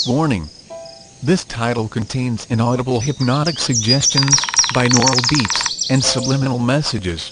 Warning: this title contains inaudible hypnotic suggestions, binaural beats, and subliminal messages.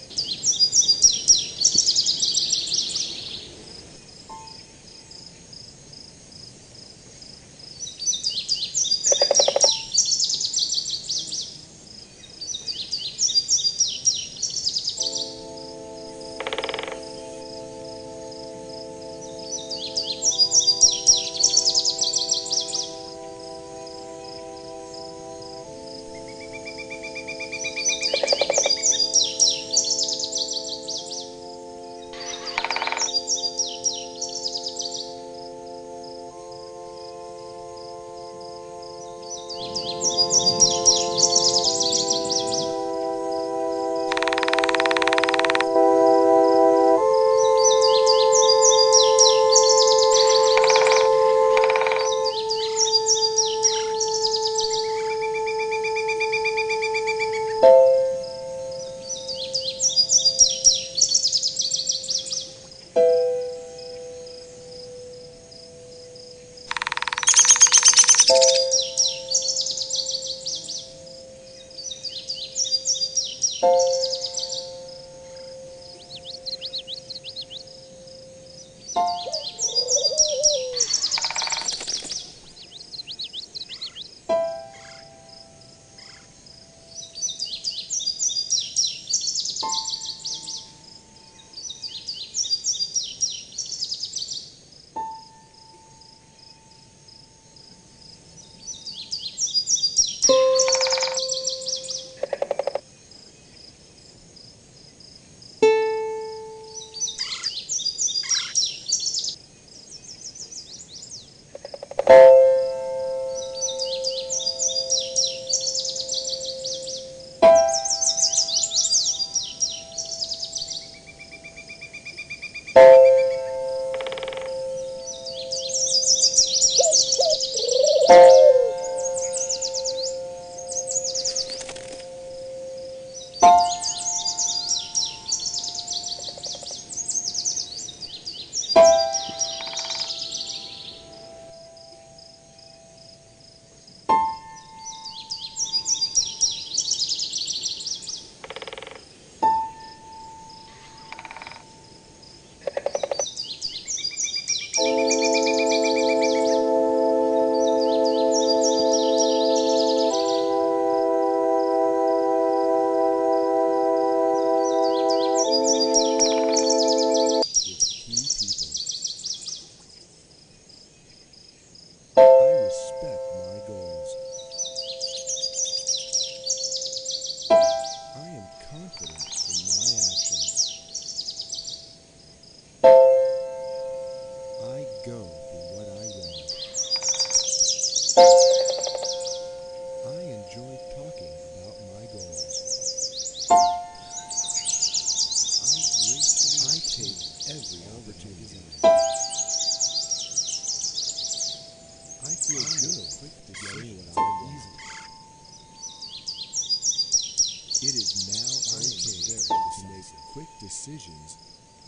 It is now okay to make quick decisions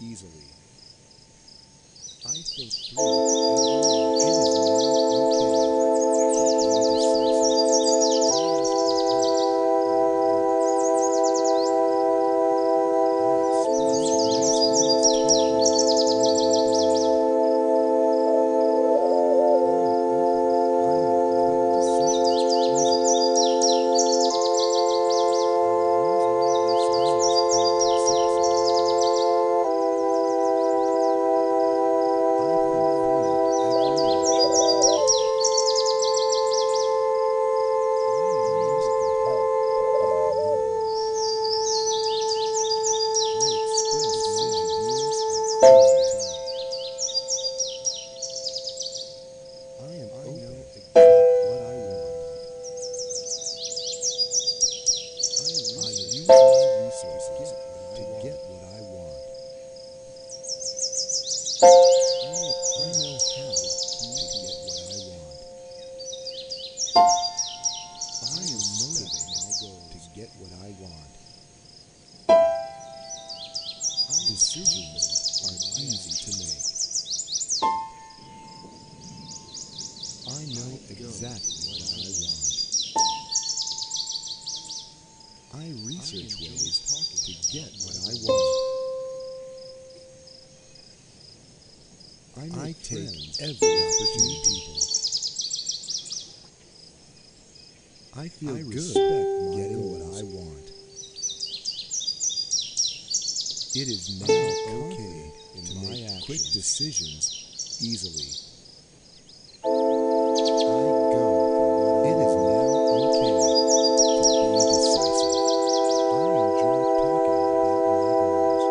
easily. I think through it is now decisions are easy to make. I know exactly what I want. I research ways to get what I want. I take every opportunity. I feel good getting what I want. It is now okay to make quick decisions easily. I go. It is now okay to be decisive. I enjoy talking about my goals.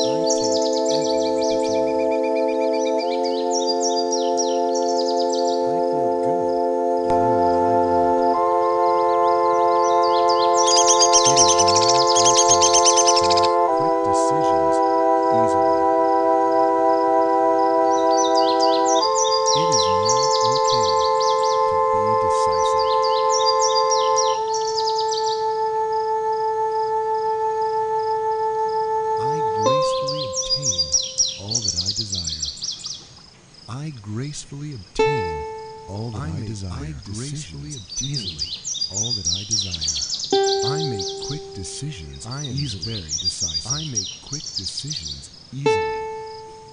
I take every opportunity. I feel good getting what I want. It is now okay to make quick decisions easily. It is now okay to be decisive. I gracefully obtain all that I desire. I gracefully obtain all that I desire. I gracefully obtain all that I desire. I make quick decisions. I am very decisive. I make quick decisions easily.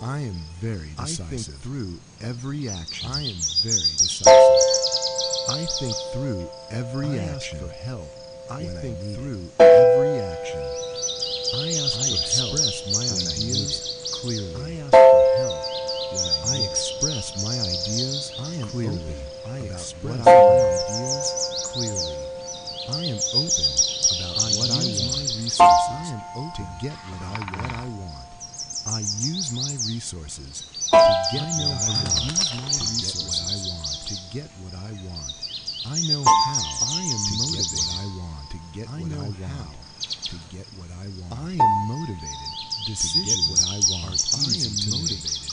I am very decisive. I think through every action. I am very decisive. I think through every action. I ask for help. I think through every action. I ask for help. Express my ideas clearly. I ask for help. I express my ideas clearly. I express my ideas clearly. I am open about what I want. I am open to get what I want. I use my resources to get what I want. To get what I want. I know how. I am motivated to get what I want. To get what I want. I am motivated to get what I want. I am motivated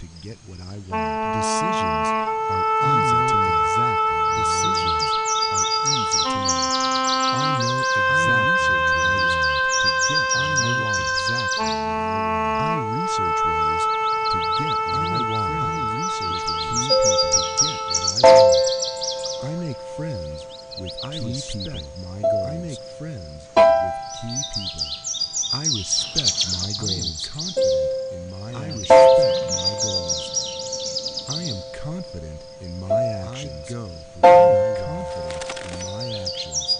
to get what I want. Decisions are easy to make. Exactly. Decisions are easy to make. I know exactly what I want to get what I want. Exactly. I research ways to get what I want. I research ways to get what I want. I make friends with key people. My goals. I make friends with key people. I respect my goals. I am confident in my actions. I respect my goals. I am confident in my actions. I go for what I am confident in my actions.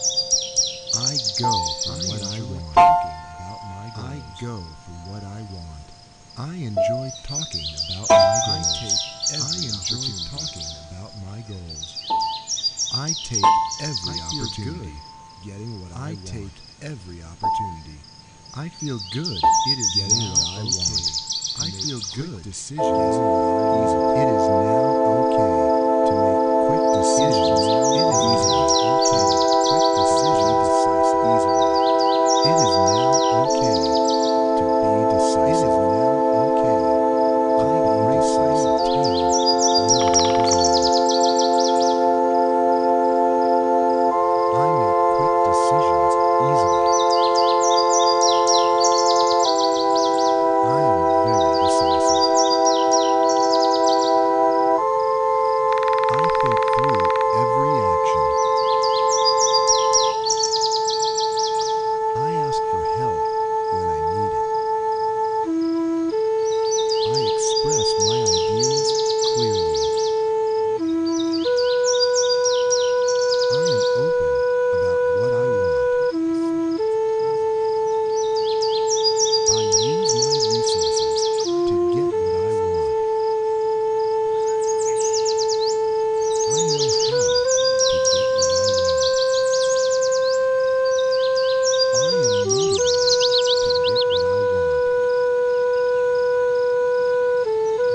I go for what I want. About my goals. I go for what I want. I enjoy talking about my goals. I enjoy talking about my goals. I take every opportunity getting what I want. I take every opportunity. I feel good. It is getting what I want. I feel good. Decisions easy. It is now okay to make quick decisions. It is easy. Okay. Quick decisions easily. It is now okay to be decisive. It is now okay. I gracefully obtain all that I desire. I make quick decisions easily. I am very decisive. I think through every action. I ask for help when I need it. I express my ideas clearly. I am open about what I want. I use my resources to get what I want. I know how to get what I want. I am motivated to get what I want.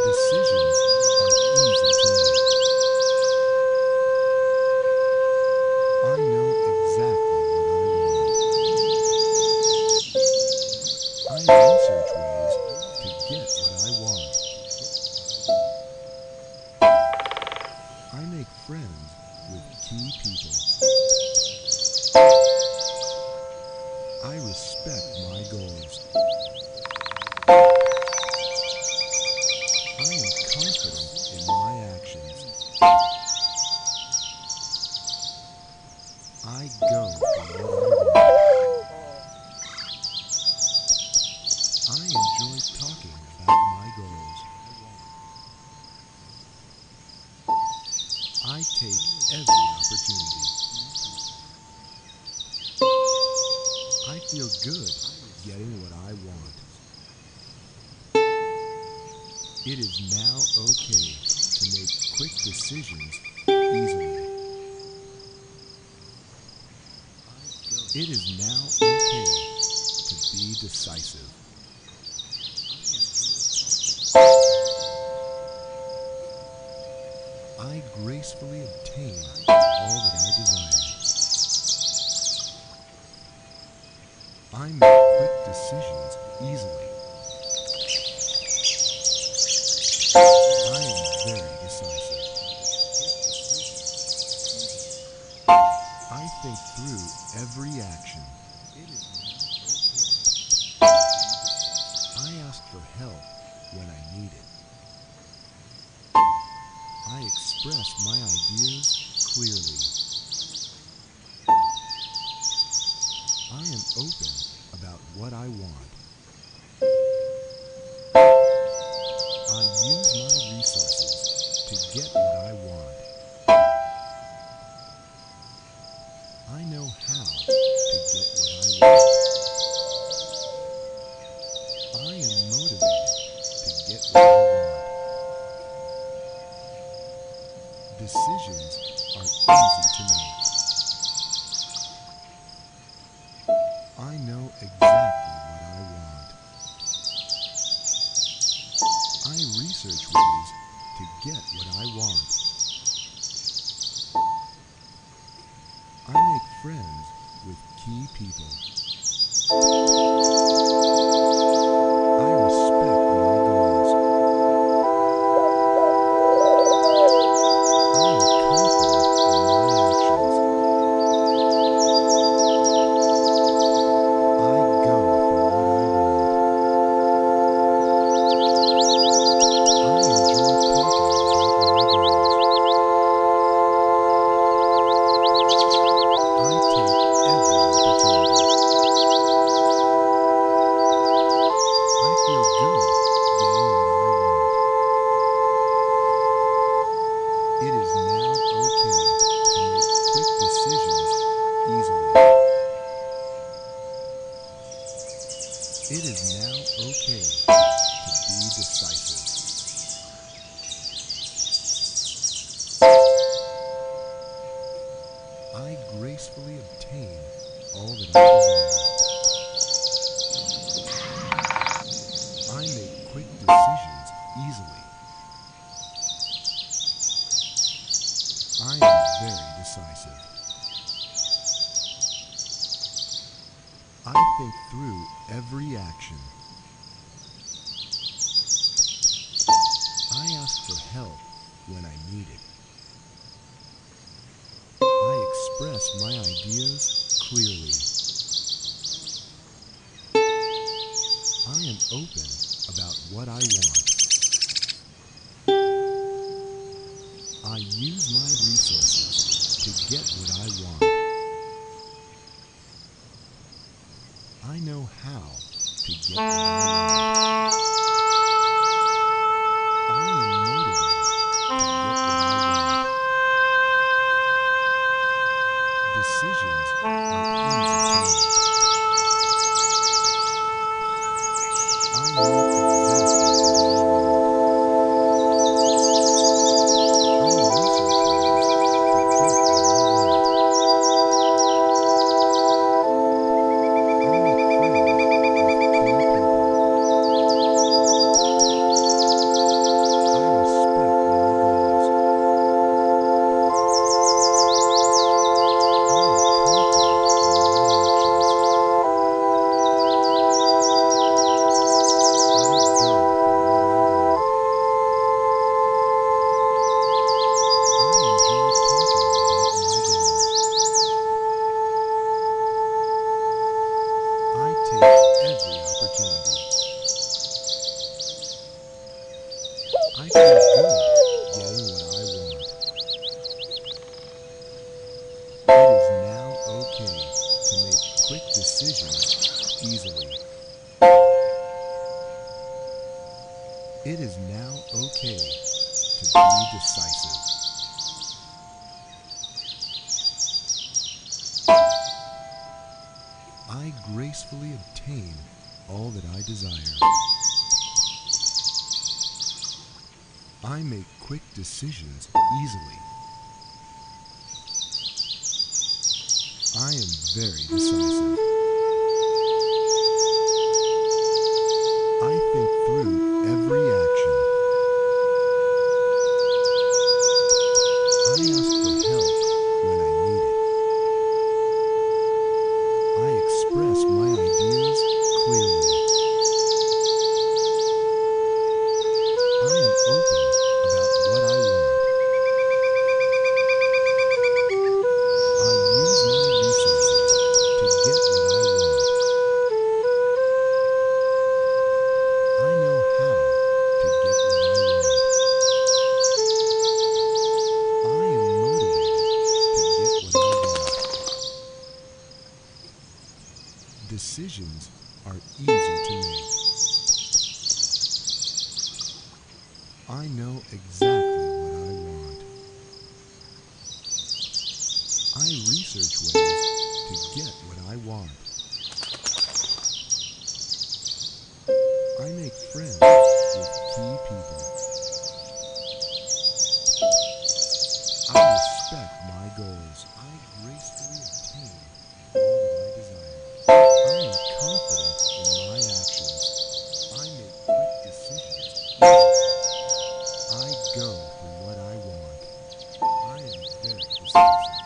Decisions are easy to make. I know exactly what I want. I research ways to get what I want. I make friends with key people. I respect my goals. I am confident feel good getting what I want. It is now okay to make quick decisions easily. It is now okay to be decisive. I gracefully obtain all that I desire. I make quick decisions easily. I am very decisive. I think through every action. I ask for help when I need it. I express my ideas clearly. I am open about what I want. I use my resources to get what I want. I know how to get what I want. I am motivated to get what I want. Decisions are easy to make. I know exactly what I want. I research ways to get what I want. I make friends with key people. I respect my goals. I am confident in my actions. I go for what I want. I enjoy talking about my goals. I take every opportunity. I feel good getting what I want. It is now okay to make quick decisions easily. It is now okay to be decisive. I gracefully obtain all that I desire. I make quick decisions easily. I am very decisive. I think through every action. I ask for help when I need it. I express my ideas clearly. I am open about what I want. I use my resources to get what I want. I know how to get what I want. I am motivated to get what I want. Decisions are easy to make. I know exactly what I want. I research ways to get what I want. I make friends with key people. I respect my goals. I am confident in my actions. I go for what I want. I enjoy talking about my goals. I take every opportunity. I feel good getting what I want. It is now okay to make quick decisions easily. It is now okay to be decisive. I gracefully obtain all that I desire. I make quick decisions easily. I am very decisive. I think through every action. I ask for help when I need it. I express my ideas clearly. I am open about what I want. I use my resources to get what I want. I know how to get what I want. I am motivated to get what I want. Decisions are easy to make. I know exactly what I want. I research ways to get what I want. I make friends with key people. I respect my goals. I gracefully obtain all that I desire. I am confident in my actions. I make quick decisions. I go for what I want. I am very decisive.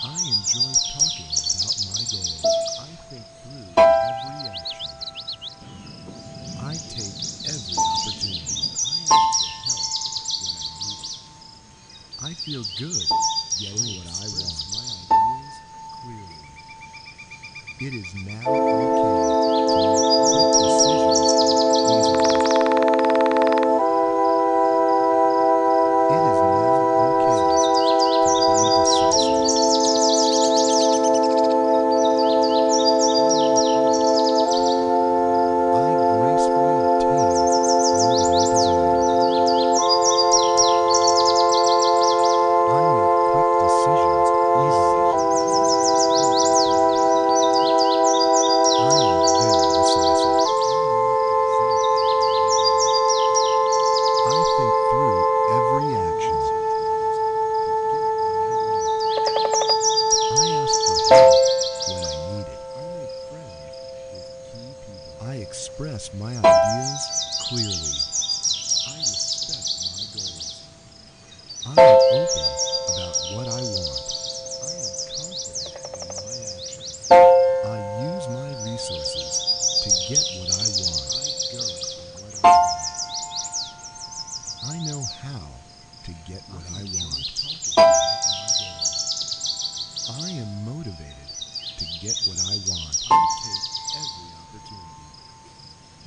I enjoy talking about my goals. I think through every action. I take every opportunity. I ask for help when I need it. I feel good getting what I want. My ideas clearly. It is now okay to make quick decisions easily. It is now okay to be decisive. I gracefully obtain all that I desire. I make quick decisions easily. I am very decisive. I think through every action. I ask for help when I need it. I make friends with key people. I express my ideas clearly. I respect my goals. I am open about what I want. I am confident in my actions. I use my resources to get what I want. I go for what I want. I know how to get what I want. I am motivated to get what I want. I take every opportunity.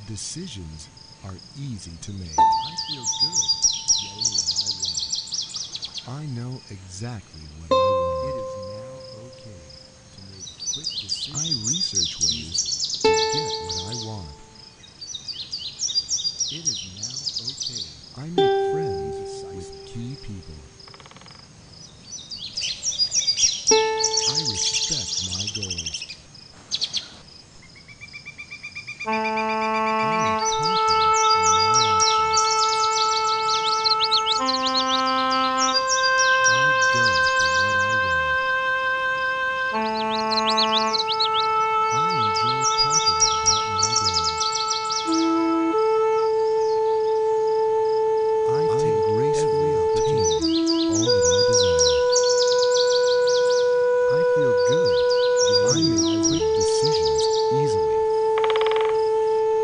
Decisions are easy to make. I feel good getting what I want. I know exactly what I want. It is now okay to make quick decisions. I research ways to get what I want. It is now okay. I make friends with key people. I respect my goals. I am confident in my actions. I go for what I want. I enjoy talking about my goals. I take gracefully obtain all that I desire. I feel good getting I make quick decisions easily.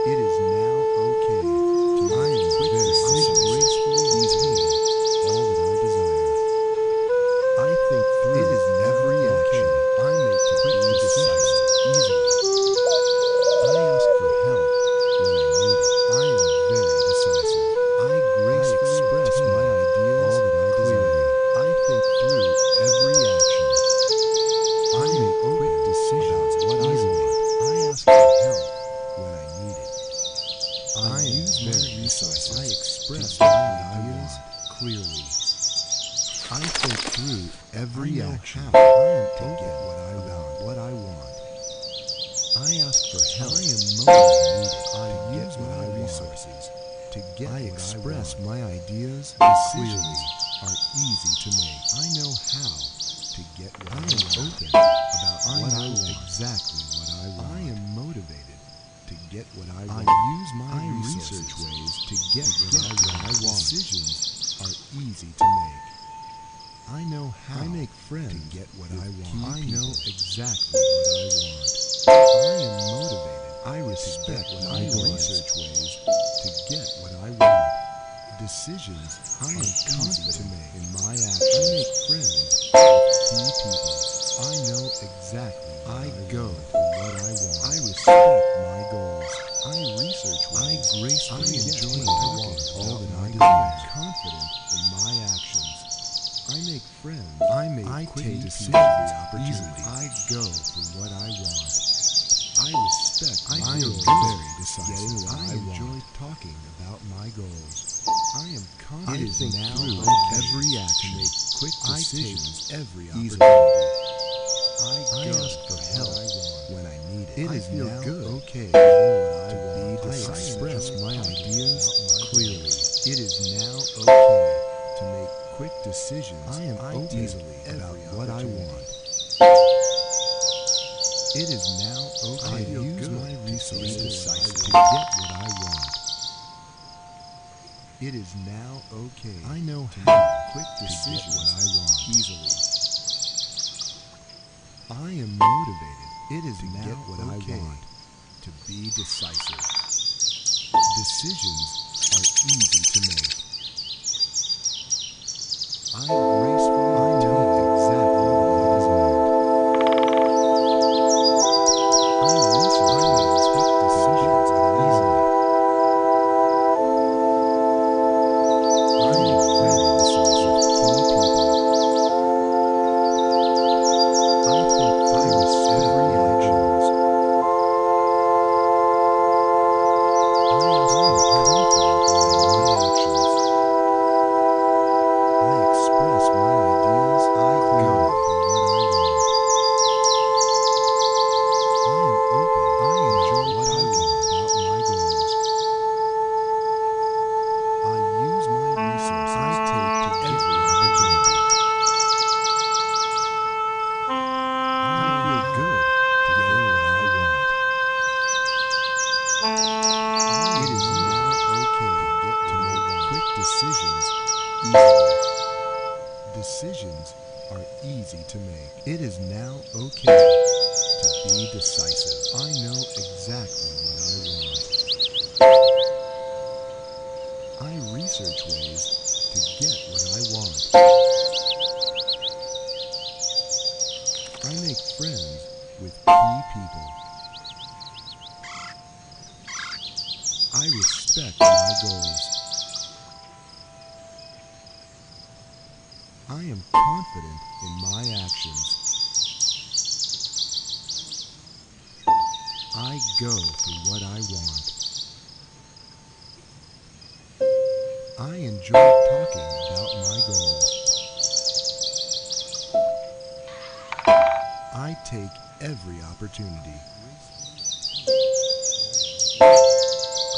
It is now okay to make quick decisions. I gracefully obtain all that I desire. I think through every action. I make quick decisions easily. I ask for help when I need it. I am very decisive. I gracefully express my ideas all that I desire. I think through every action. I make quick decisions what I want. I ask for help when I need it. I use my resources. I express my ideas clearly. I think through every action. I am to get what I want. I ask for help. I am motivated. I use my resources to get I express my ideas. Decisions are easy to make. I know how to get what I am open about what I want. Exactly what I want. I am motivated to get what I want. I use my research ways to get what I want. Decisions are easy to make. I know how I make friends to get what I want. I know exactly what I want. I am motivated. I respect my research ways to get what I want. Decisions I am confident to make in my actions. I make friends with key people. I know exactly what I go for what I want. I respect my goals. I research ways. I gracefully enjoy talking all that I desire. I am confident in my actions. I make friends. I take decisions easily. I go for what I want. I respect my goals. Very decisive. I enjoy talking about my goals. I am confident. I think through every action. Make quick decisions every opportunity. I ask for help when I need it. It is feel good. Okay. To be decisive. I express my ideas clearly. It is now okay to make quick decisions. I am open easily about what I want. It is now okay to use my resources to get what I want. It is now okay. I know to make quick decisions what I want easily. I am motivated. It is to now get what I want. To be decisive. Decisions are easy to make. I gracefully know exactly what I desire. I research ways to make decisions easily. I am very decisive key people. I think I respect every actions. I am confident in my actions. I express my ideas. I go for what I want. I am open. I enjoy talking about my goals. I use my resources. I take to every opportunity. I feel good to getting what I want. It is now okay to make quick decisions easily. Decisions are easy to make. It is now okay to be decisive. I know exactly what I want. I research ways to get what I want. I make friends with key people. I respect my goals. I am confident in my actions. I go for what I want. I enjoy talking about my goals. I take every opportunity.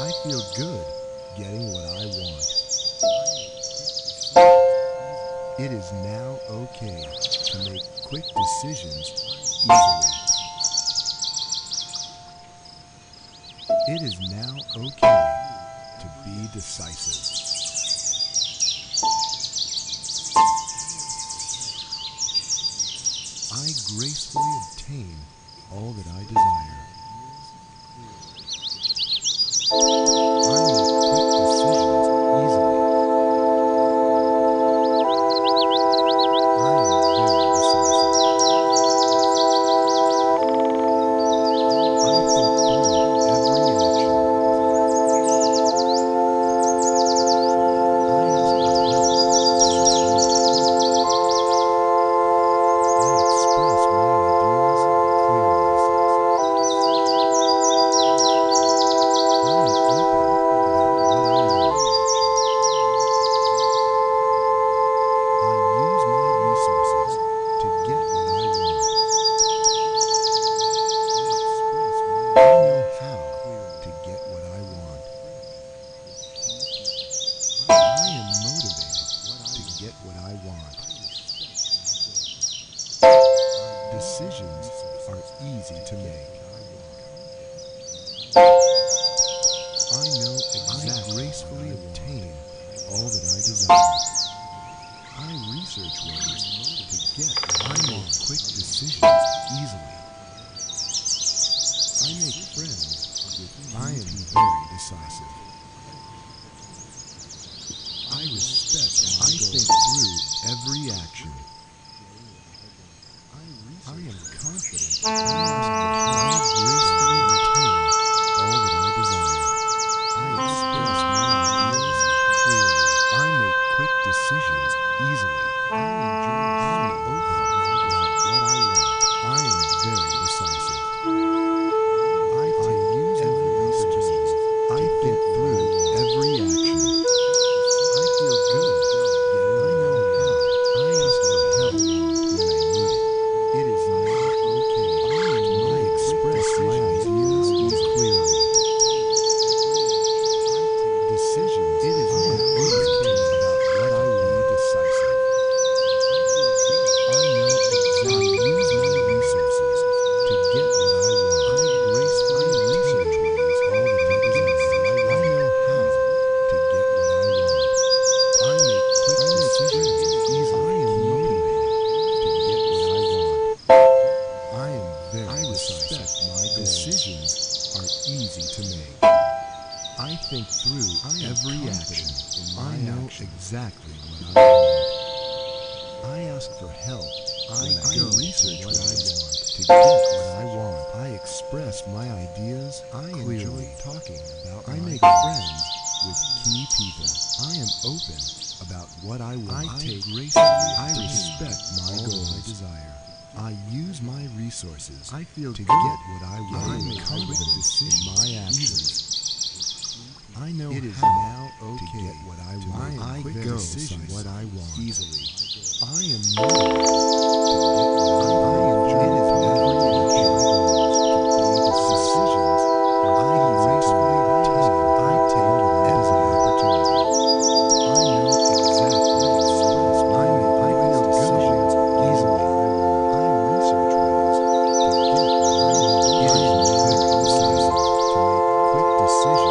I feel good getting what I want. It is now okay to make quick decisions easily. It is now okay to be decisive. I gracefully obtain all that I desire. I make quick decisions easily. I am very decisive. I think through every action. I ask for help when I need it. I express my ideas clearly. I know exactly. I gracefully obtain all that I desire. I research ways to get what I make quick decisions easily. I make friends with I am very decisive. I respect my I think through every action. I am confident. I gracefully obtain all that I desire. I express my ideas clearly. I make quick decisions easily. I am open about what I want. I am very decisive. I use every resources. I think through every action. I feel good. I know how. I ask for help when I need it. It is not okay. I express my ideas clearly. Decisions. It is not okay about what I want. Decisive. I know exactly. I use my resources to get what I want. I gracefully research ways all that I desire. I know how to get what I want. I make quick decisions easily. I am motivated to get what I want. I am very decisive. My decisions are easy to make. I think through every action. I know exactly what I want. I ask for help. I research what I want to get what I want. I express my ideas clearly. Enjoy talking about I make friends with key people. I am open about what I want. I take gracefully. I respect my goals. I desire. I use my resources. I feel to get what I want. I make confident in my actions. I know it is now okay to get what I want. I go what I want easily. I am motivated to get what I enjoy. It is every action to be decisions. I gracefully obtain. I take every opportunity. I know exactly. I make decisions easily. I research ways to get what I want. It is very decisive to make quick decisions.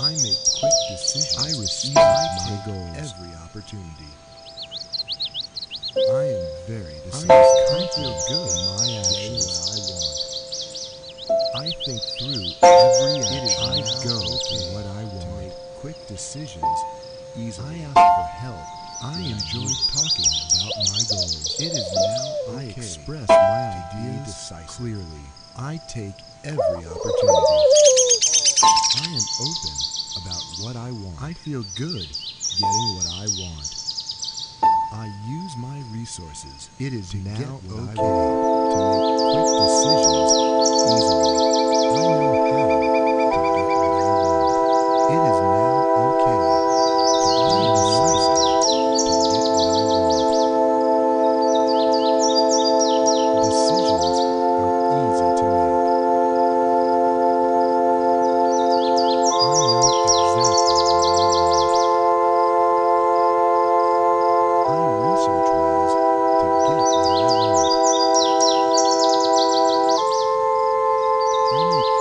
I make quick decisions. I receive my goals every opportunity. I am very decisive. I feel good in my actions. I want. I think through every action. I go for what I want. To make quick decisions easily. I ask for help. I enjoy talking about my goals. It is now okay. I express my ideas clearly. I take every opportunity. I am open about what I want. I feel good getting what I want. I use my resources. It is now okay to make quick decisions easily. I know how to get what I want. It is now okay to be decisive to get what I want. Decisions are easy to make.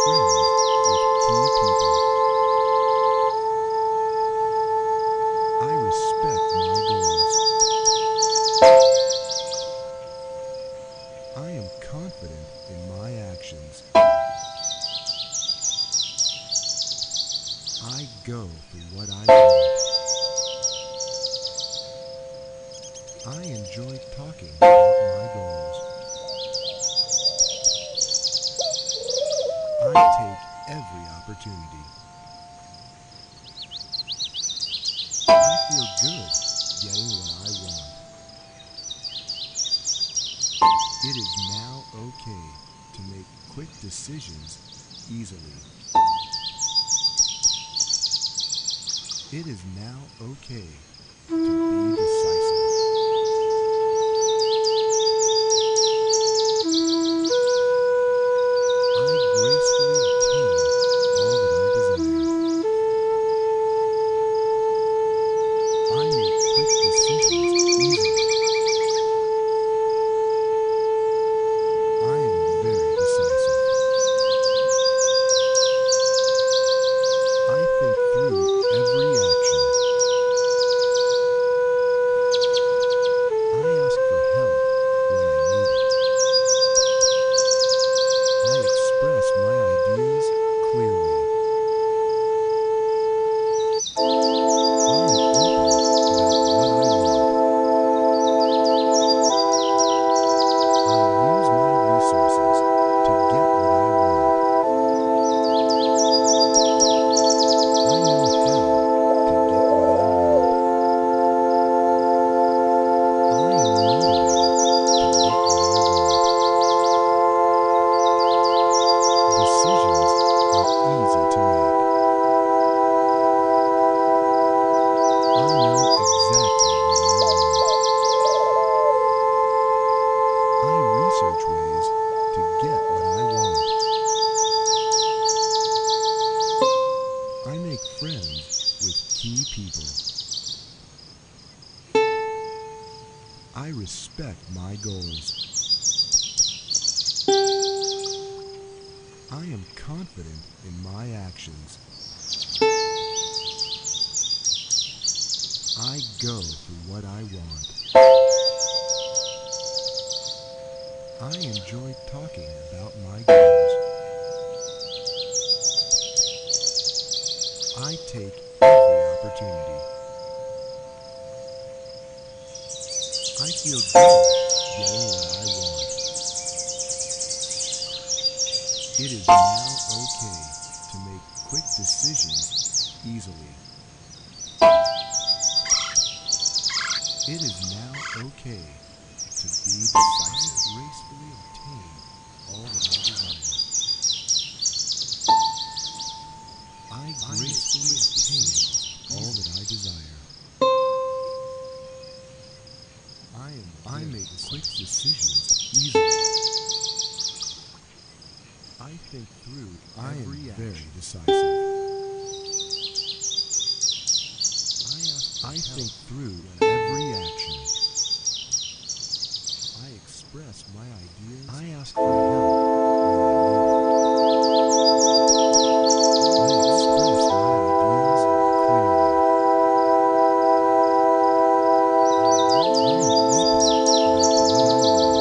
Friends confident in my actions. I go for what I want. I enjoy talking about my goals. I take every opportunity. I feel good getting what I want. It is now okay to make quick decisions easily. It is now okay to be decisive. I gracefully obtain all that I desire. I make quick decisions easily. I am very decisive. I think through every action. I ask for help when I need it. I express my ideas clearly. I am open about what I want. I use my resources to get what I want. I know how to get what I want. I am motivated to get what I want. Decisions are easy to make. I know exactly what I want. I research ways to get what I want. I make friends with key people. I respect my goals. I am confident in my actions. I go for what I want. I enjoy talking about my goals. I take every opportunity. I feel good getting what I want. It is now okay to make quick decisions easily. It is now okay to be decisive. I gracefully obtain all that I desire. I gracefully obtain all that I desire. I make quick decisions easily. I think through every action. Very decisive. I think through every action. I express my ideas. I ask for help when I need it. I express my ideas clearly. I am open about what I want.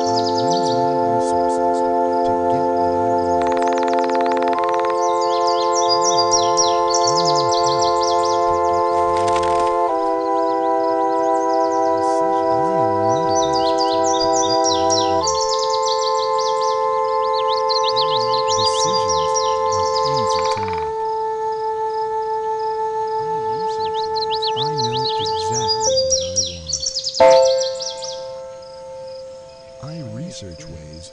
I use my resources to get what I want. I know how to get what I want. I am motivated to get what I want. Decisions are easy to make. I know exactly what I want. I research ways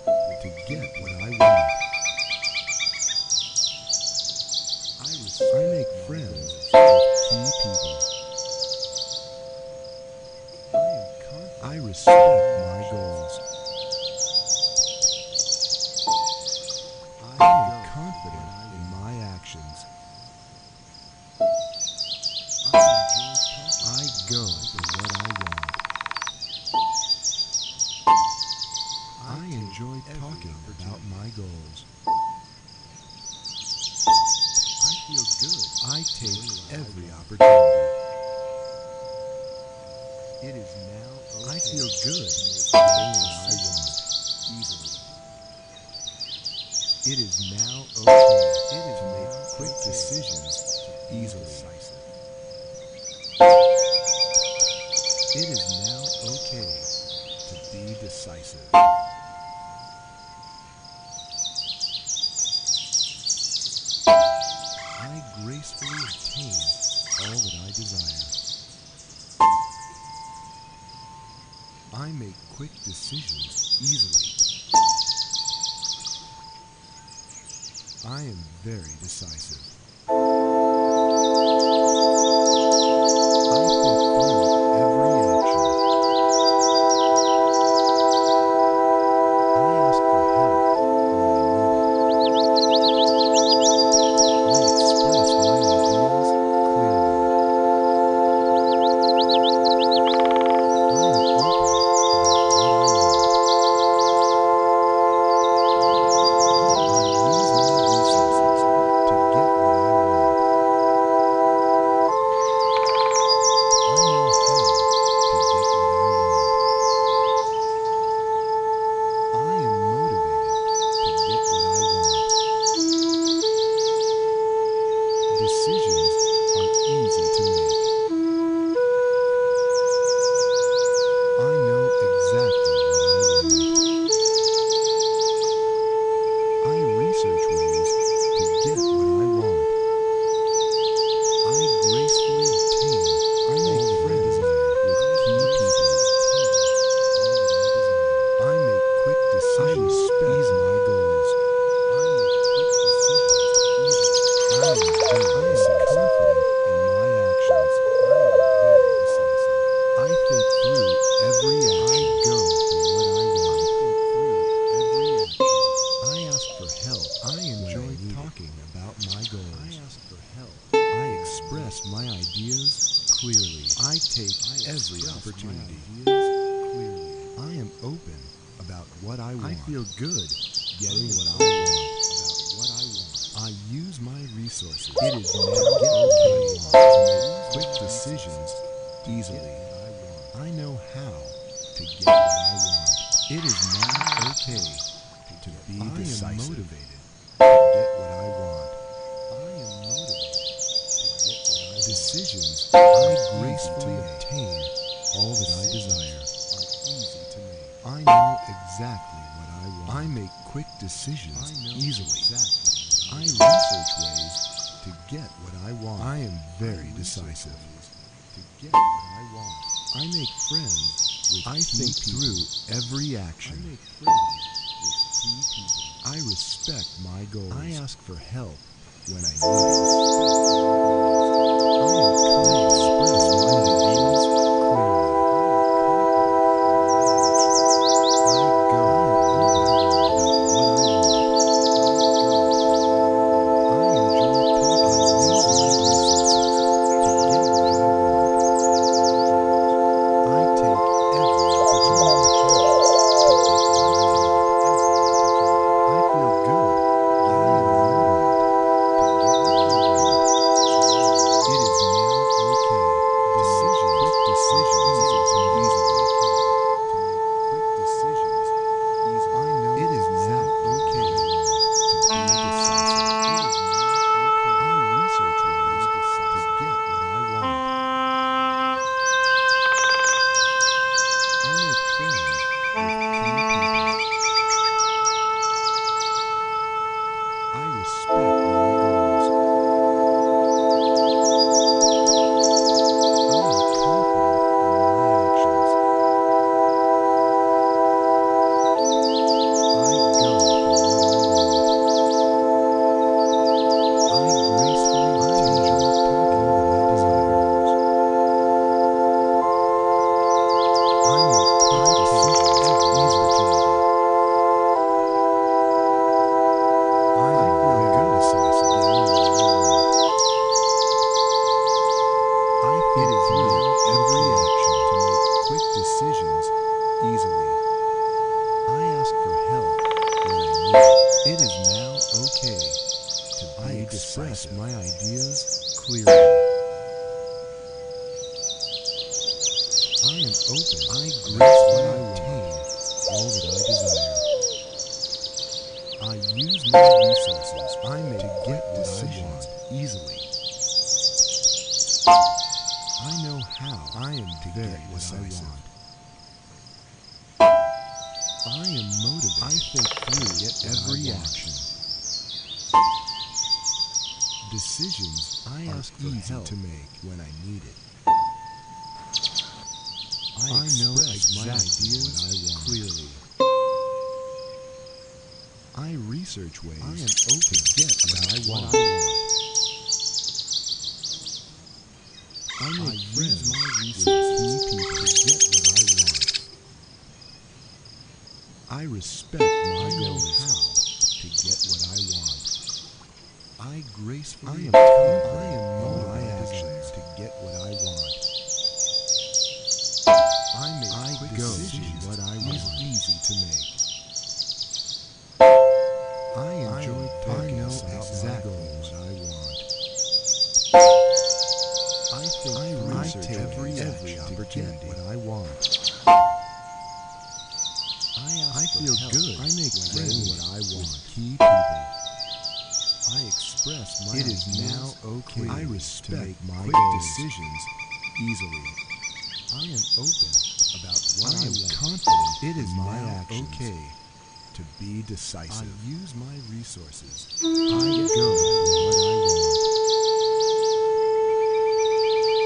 to get what I want. I make friends with key people. I respect my goals. I am confident in my actions. I go for what I want. I enjoy talking about my goals. I feel good. I take every opportunity. It is now okay. I feel good getting what I want easily. It is now okay to make quick decisions easily. It is now okay to be decisive. I gracefully obtain all that I desire. I make quick decisions easily. I am very decisive. I think through every action. I ask for help when I need it. I express my ideas clearly. I am open about what I want. I use my resources to get what I want. I know how to get what I want. I am motivated to get what I want. Decisions are easy to make. I know exactly what I want. I research ways to get what I want. I gracefully obtain all that I desire with key people. I make quick decisions to ease my goals. I make quick decisions easily. I am very confident in my actions. I am very decisive. I think through every action. I go for what I want. I think through every action. I ask for help. I enjoy talking about my goals. I ask for help. I express my ideas clearly. I take every opportunity. I am open about what I want. I feel good getting what I want. About what I want. I use my resources. It is now okay to make quick decisions easily. I know how to get what I want. It is now okay to be decisive. I am motivated to get what I want. I am motivated to get what I want. Decisions I gracefully obtain all that I desire are easy to make. I know exactly what I want. I make quick decisions easily. I research ways to get what I want. I am very decisive. To get what I want. I make friends with I think through every action. I make friends with key people. I respect my goals. I ask for help when I need it. I am kind to express my ideas clearly. I go about what I want. I enjoy talking about my resources to get what I want. I take every opportunity to get what I want. I feel good getting what I want to get what I want. It is now okay. am open. I gracefully obtain all that I desire. I use my resources. I may get decisions easily. I know how I am to get what I want. I am motivated. I think through every action. Decisions I ask for help to make when I need it. I know exactly what I want clearly. I research ways I am open to get what I want. I make friends my resources people to get what I want. I respect my goals how to get what I want. I gracefully I am my actions to get what I want. I make decisions what I want is easy to make. I enjoy talking about exactly what I want. I think I take every opportunity to get what I want. I feel good. I make friends what I want. Key people. I express my It is now okay. I respect my decisions easily. I am open about what I want. Confident it is my actions. Okay to be decisive. I use my resources. I go for what I want.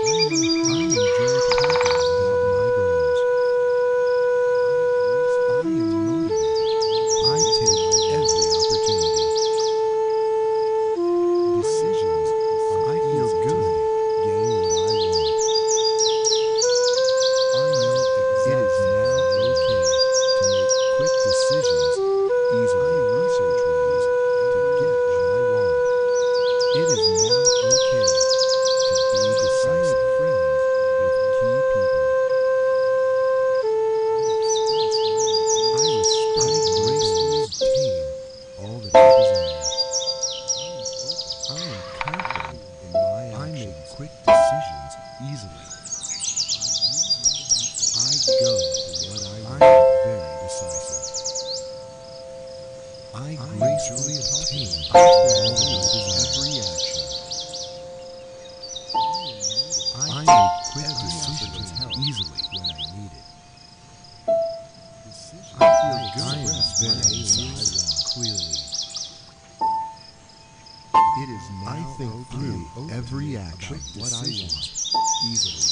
I enjoy talking about my goals. I am motivated. I take every opportunity. Decisions I feel good getting what I want. I know it is now okay to make quick decisions easily. I research ways to get what I want. It is now okay to be decisive. Friends with key people. I gracefully obtain all that I desire. I am confident in my actions. I make quick decisions easily. I go for what I want. I am very decisive. I gracefully obtain all that I desire. Every action. I make quick decisions easily when I need it. I feel good. I am very decisive clearly. It is now I think through every action what I want easily.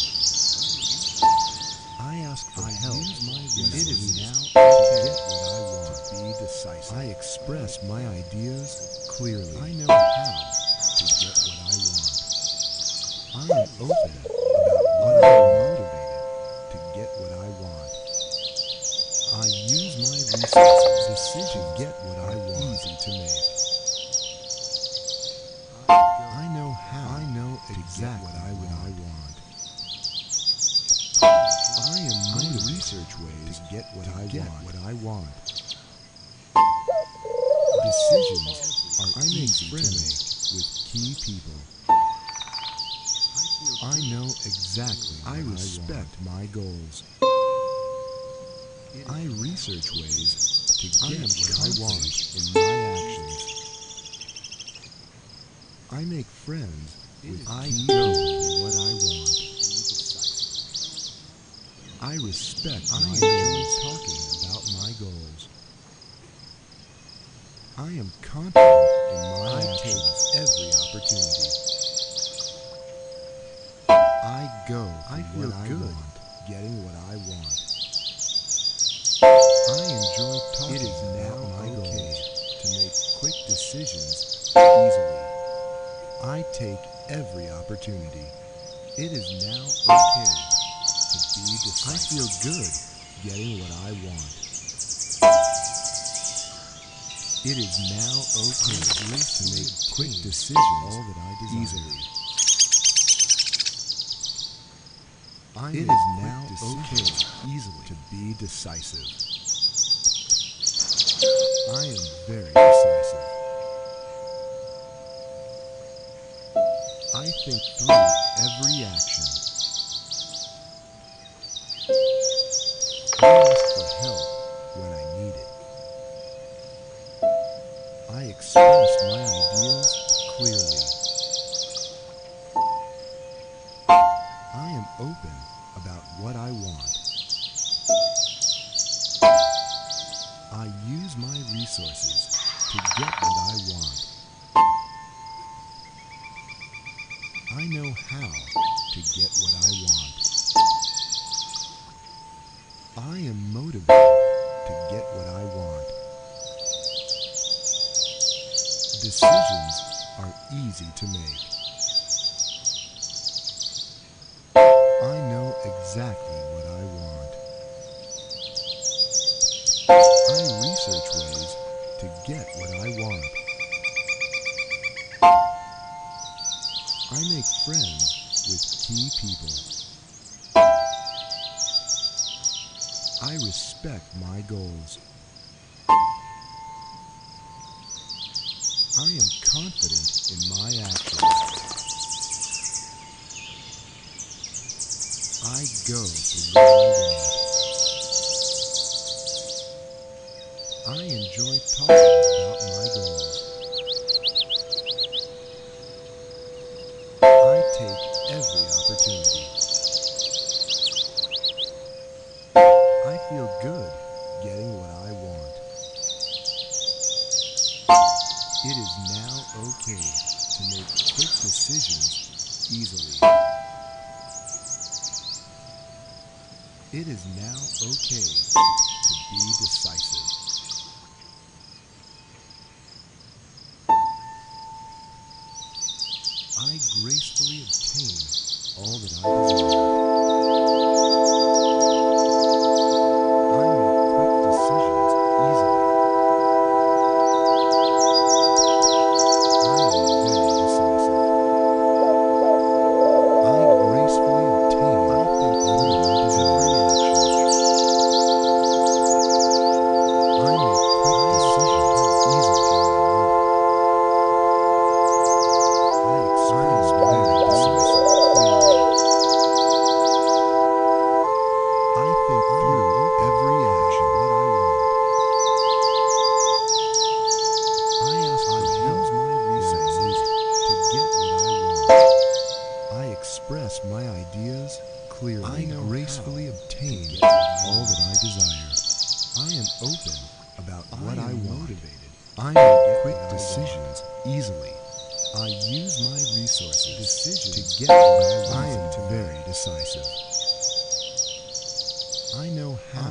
I ask for help. It is now to get what I want to be decisive. I express my ideas clearly. I know how to get what I want. I am open about what I am motivated to get what I want. I use my resources to get what I want. Easy to make. I know how. I know exactly what I want. I am my research ways to get what I want. Decisions are I make friends with key people. I know exactly what I respect my goals. I research ways to get what I want in my actions. I make friends with I go for what I want. I respect my goals. Talking about my goals. I am confident in my actions. Take every opportunity. I go for I feel what good I want, getting what I want. I enjoy talking. It is now my goal to make quick decisions easily. I take every opportunity. It is now okay to be decisive. I feel good getting what I want. It is now okay to make quick decisions all that I desire. Easily. It is now okay easily to be decisive. I am very decisive. I think through every action. I ask for help when I need it. I express my ideas clearly. I am open about what I want. I use my resources to get what I want. I know how to get what I want. I am motivated to get what I want. Decisions are easy to make. I know exactly what I want. I research ways to get what I want. I make friends with key people. I respect my goals. I am confident in my actions. I go for what I want. I enjoy talking about my goals. I take every opportunity. I feel good getting what I want. It is now okay to make quick decisions easily. It is now okay to be decisive. I gracefully obtain all that I desire. I make quick decisions easily. I am very decisive. I gracefully obtain all that I desire. I make quick decisions easily. I express very decisive clearly. I think through every action what I want. I ask for help my resources to get what I want. I express my ideas clearly. I gracefully obtain all that I desire. I am open about what I want. I make quick decisions easily. I use my resources to get what I want. I am very decisive. I know how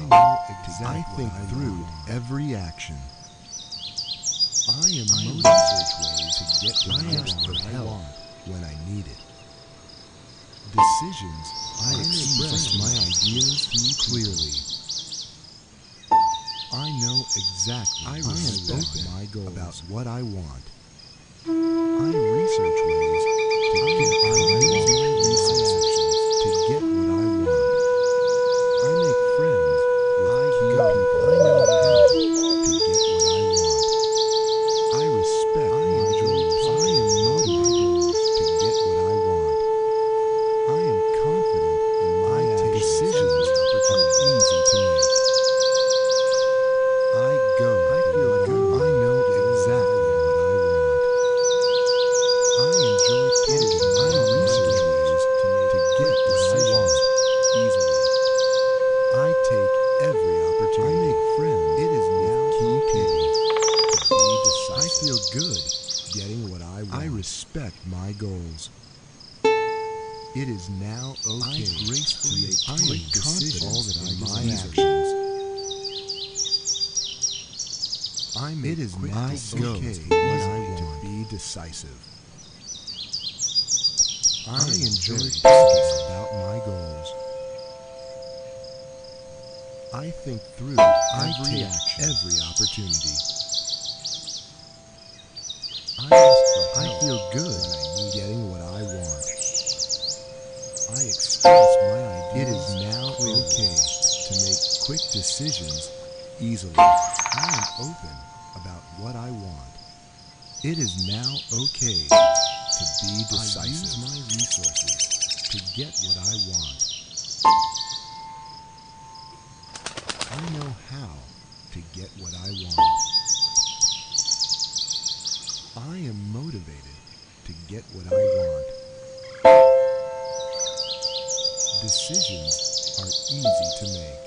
exactly I think through every action. I am motivated to get what I ask for help when I need it. Decisions, I express my ideas clearly. I know exactly. I respect my goals about what I want. I research ways to get what I want. My resources to get what I want. I make friends with key people. I know how to get what I want. I respect my goals. I am motivated to get what I want. I am confident in my actions. Decisions are easy to make. I go. I feel good. I know exactly what I want. I enjoy talking. I research ways to get what I want easily. I take every opportunity. I make friends. It is now key people to be decisive. I feel good getting what I want. I respect my goals. It is now okay to make quick decisions in my actions. It is now okay to be decisive. I enjoy talking about my goals. I think through every action, every opportunity. I feel good getting what I want. I express my ideas. It is now okay to make quick decisions easily. I am open about what I want. It is now okay to be decisive. I use my resources to get what I want. how to get what I want. I am motivated to get what I want. Decisions are easy to make.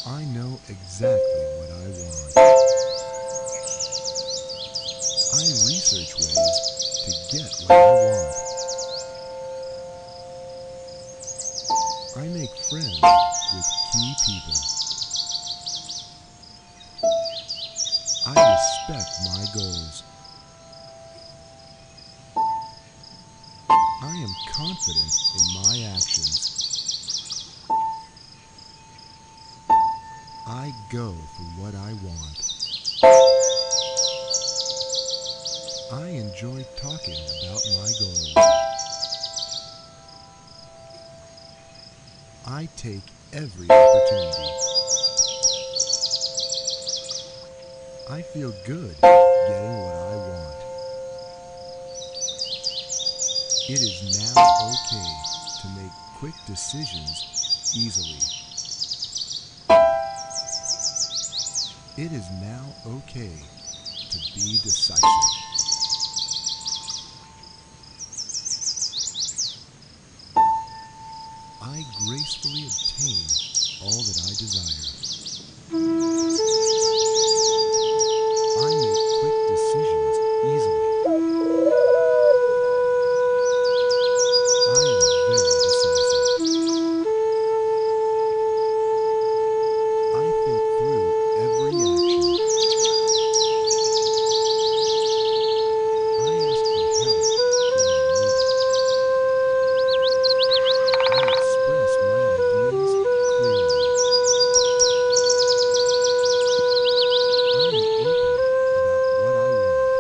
I know exactly what I want. I research ways to get what I want. I make friends with key people. I respect my goals. I am confident in my actions. I go for what I want. I enjoy talking about my goals. I take every opportunity. I feel good getting what I want. It is now okay to make quick decisions easily. It is now okay to be decisive. I gracefully obtain all that I desire. I make quick decisions easily. I am very decisive. I think through every action. I ask for help when I need it. I express my ideas clearly. I am open about what I want.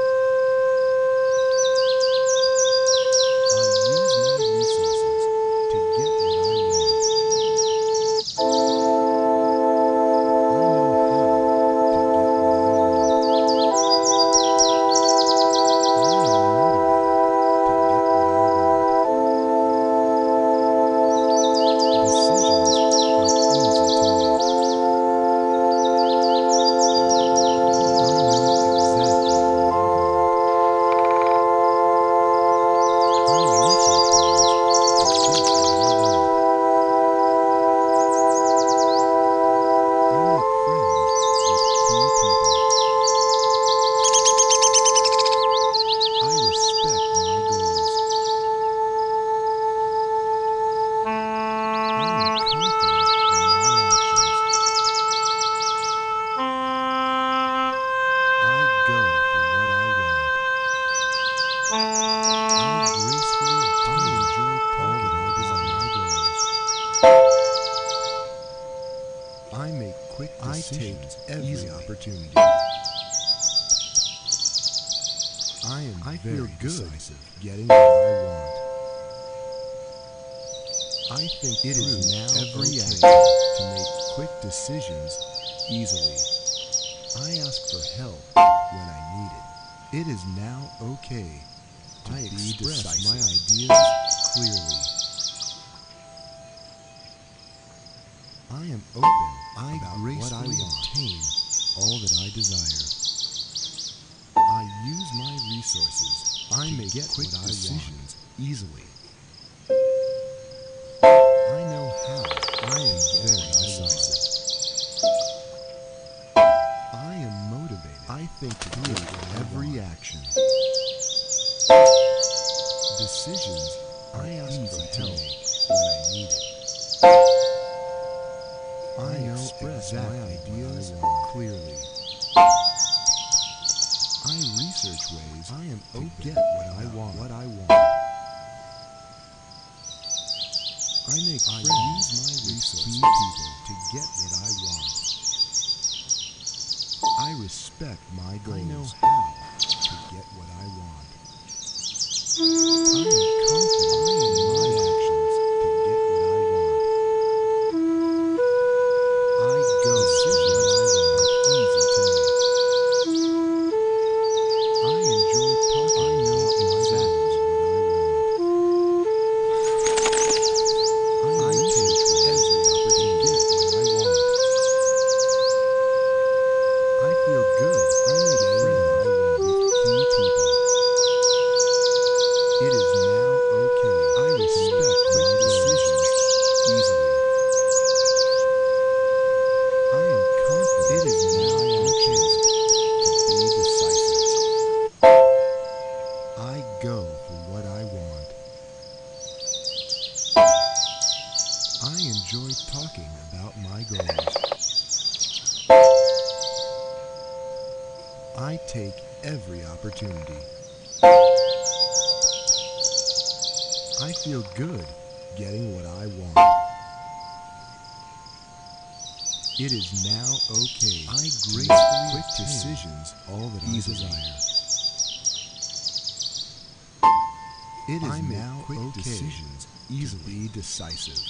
I use my resources to get what I want. I know how to get what I want. I am motivated to get what I want. Decisions are easy to make. I know exactly what I want. I research ways to get what I want. I make friends with key people. I respect my goals. I am confident in my actions. I go for what I want. I gracefully enjoy talking about my goals. I make quick decisions every opportunity. I feel good getting what I want. I think it is now every action to make quick decisions easily. I ask for help when I need it. It is now okay to be express my ideas clearly. I am open about what I obtain all that I desire. I use my resources. I make quick decisions easily. I know how. I am very decisive. I am motivated. I think through every action. Decisions I ask for help when I need it. I express my ideas clearly. I research ways I am open to get what I want. I make friends. I use my resources to get what I want. I respect my goals. I know how to get what I want. I am confident in my actions to get what I want. I go decisions are easy to make. I enjoy talking about exactly what I want. I take every opportunity. enjoy talking about my goals. I take every opportunity. I feel good getting what I want. It is now okay. I gracefully quick decisions all that I desire. It is now quick okay decisions easily decisive.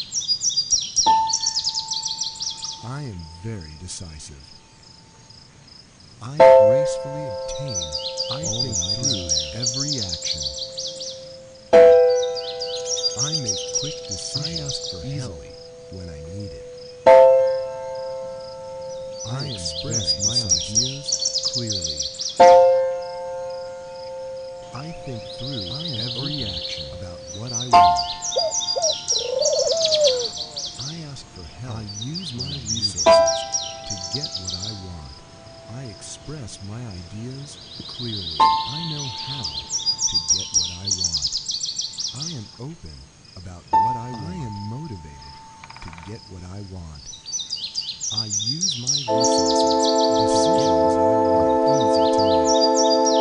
I am very decisive. I gracefully obtain I all think that I through desire. Every action. I make quick decisions. I ask for easily when I need it. I express my ideas clearly. I think through every action about what I want. I ask for help. I use my resources to get what I want. I express my ideas clearly. I know how to get what I want. I am open about what I want. I am motivated to get what I want. I use my resources. Decisions I want easy to make.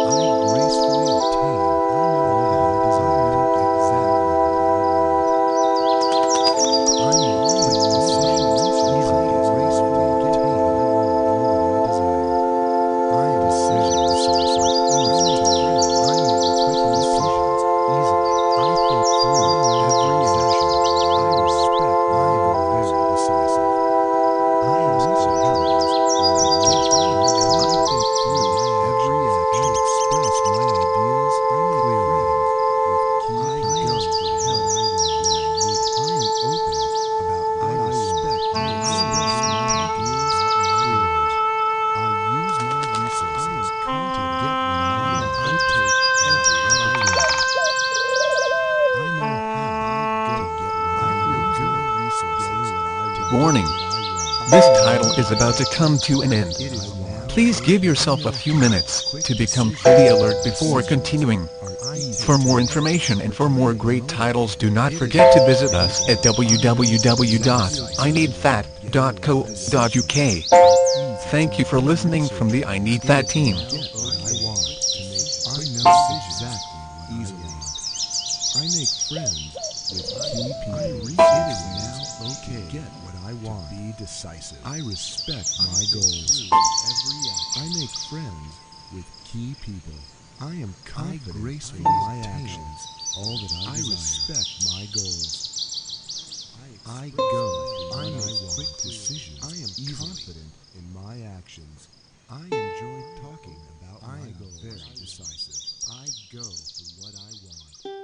I gracefully obtain all that I desire. Exactly what I want. I make quick decisions easily. Gracefully obtain all that I desire. I am decisive. Easy to make. I make quick decisions easily. I think through every action. I respect my goals. Very decisive. I ask for help to get I think through every action. I express my ideas clearly. I ask for help when I need it. I am open about what I respect. I express my ideas clearly. I use my resources to get what I want. I take every opportunity. I know how to get what I want. Good resources to Warning. get what I want. This title is about to come to an end. Please give yourself a few minutes to become fully alert before continuing. For more information and for more great titles, do not forget to visit us at www.ineedthat.co.uk. Thank you for listening from the I Need That team. I want to make I know exactly what I want. I make friends with key people. It is now okay to get what I want. Be decisive. I respect my goals. I make friends with key people. I am confident in my actions. All that I respect my goals. I go. I make quick decisions. I am confident in my actions. I enjoy talking about my goals. Very decisive. I go for what I want.